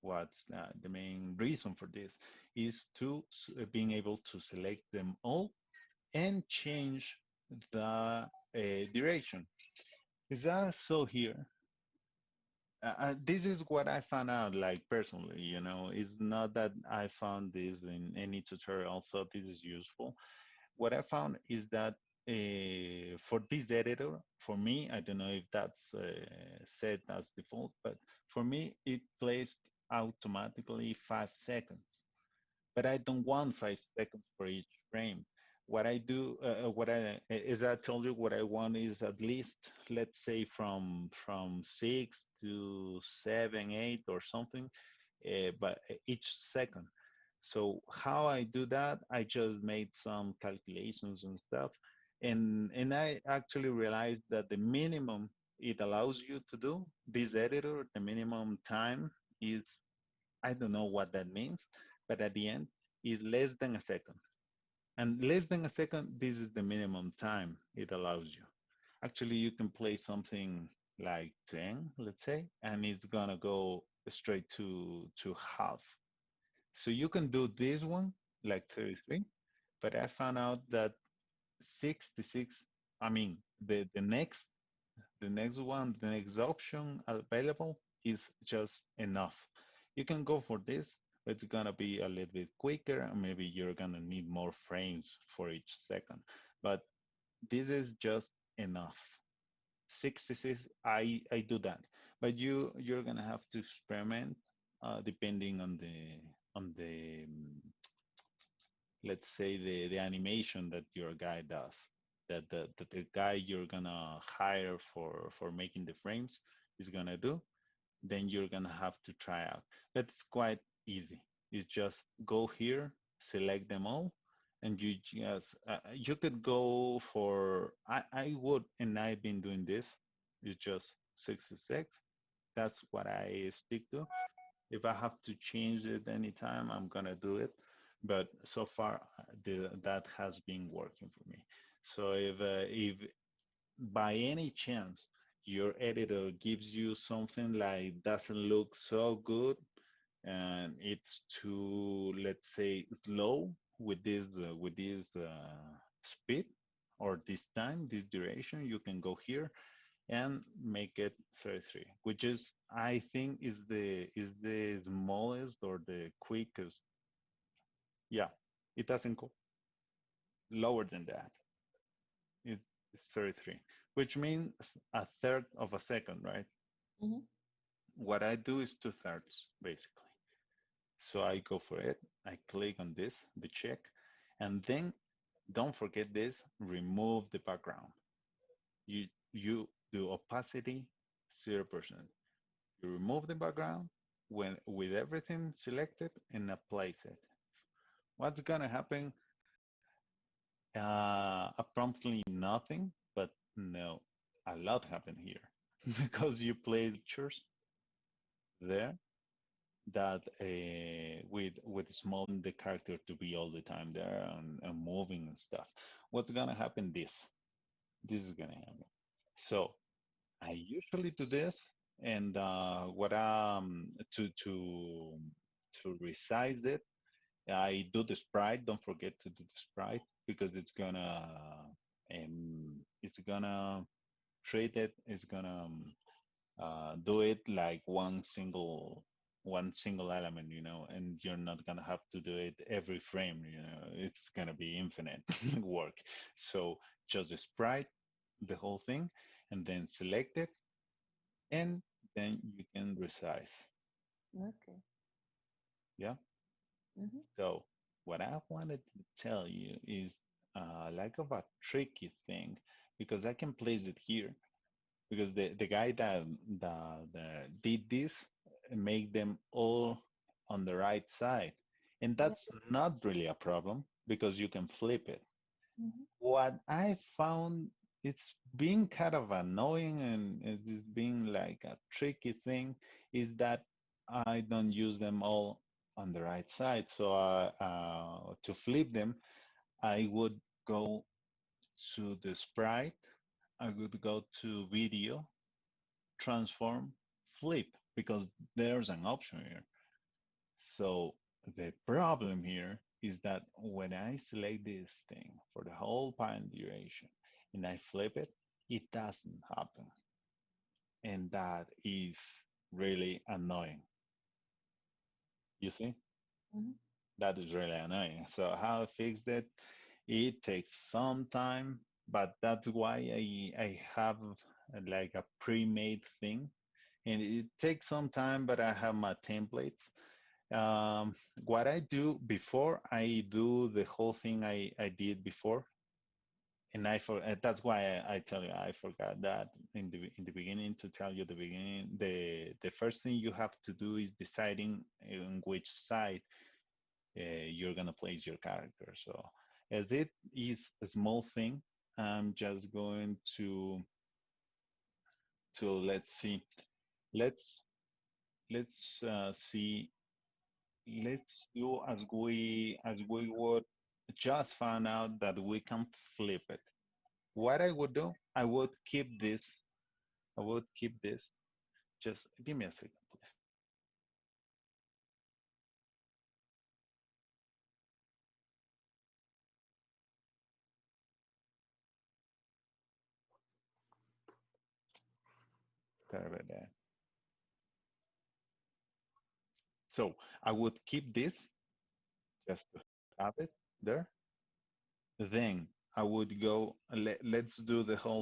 what's the main reason for this is to being able to select them all and change the direction. Is that so here? This is what I found out, like personally, you know, it's not that I found this in any tutorial, so this is useful. What I found is that for this editor, for me, I don't know if that's set as default, but for me, it placed automatically 5 seconds. But I don't want 5 seconds for each frame. What I do, what I, as I told you, what I want is at least, let's say, from 6 to 7, 8, or something, but each second. So how I do that, I just made some calculations and stuff, and I actually realized that the minimum it allows you to do this editor, the minimum time is, I don't know what that means, but at the end is less than a second. And less than a second, this is the minimum time it allows you. Actually, you can play something like 10, let's say, and it's gonna go straight to half. So you can do this one like 33, but I found out that 66, I mean, the next one, the next option available is just enough. You can go for this, but it's gonna be a little bit quicker, and maybe you're gonna need more frames for each second. But this is just enough. 66, I do that, but you're gonna have to experiment depending on the let's say the animation that your guy does, that the guy you're gonna hire for making the frames is gonna do, then you're gonna have to try out. That's quite easy. It's just go here, select them all, and you just you could go for I would, and I've been doing this. It's just 66. That's what I stick to. If I have to change it anytime, I'm gonna do it. But so far, that has been working for me. So if by any chance your editor gives you something like doesn't look so good and it's too, let's say, slow with this speed or this time, this duration, you can go here and make it 33, which is, I think, is the smallest or the quickest. Yeah, it doesn't go lower than that. It's 33, which means a third of a second, right? Hmm. What I do is two-thirds, basically. So I go for it. I click on this, the check, and then don't forget this, remove the background. You do opacity 0%. You remove the background when with everything selected and apply it. What's gonna happen? Promptly nothing, but no, a lot happened here because you place pictures there that with small the character to be all the time there and moving and stuff. What's gonna happen? This is gonna happen. So I usually do this, and what to resize it, I do the sprite. Don't forget to do the sprite because it's gonna treat it. It's gonna do it like one single element, and you're not gonna have to do it every frame. It's gonna be infinite work. So just the sprite, the whole thing, and then select it, and then you can resize. Okay. Yeah. Hmm. So what I wanted to tell you is like of a tricky thing because I can place it here because the guy that did this make them all on the right side, and Yeah. that's not really a problem because you can flip it. Hmm. What I found it's being kind of annoying and it's being like a tricky thing is that I don't use them all on the right side. So to flip them, I would go to the sprite. I would go to video, transform, flip, because there's an option here. So the problem here is that when I select this thing for the whole time duration and I flip it, it doesn't happen. And that is really annoying. You see? Mhm. That is really annoying. So how I fixed it? It takes some time, but that's why I have like a pre-made thing, and it takes some time. But I have my templates. What I do before, I do the whole thing I did before, and that's why I tell you I forgot that in the beginning to tell you the beginning. The first thing you have to do is deciding in which side you're gonna place your character. So as it is a small thing, I'm just going to let's see, let's do as we would just find out that we can flip it. What I would do, I would keep this. I would keep this. Just give me a second, please. Sorry about that. So I would keep this just to have it there. Then I would go, let's do the whole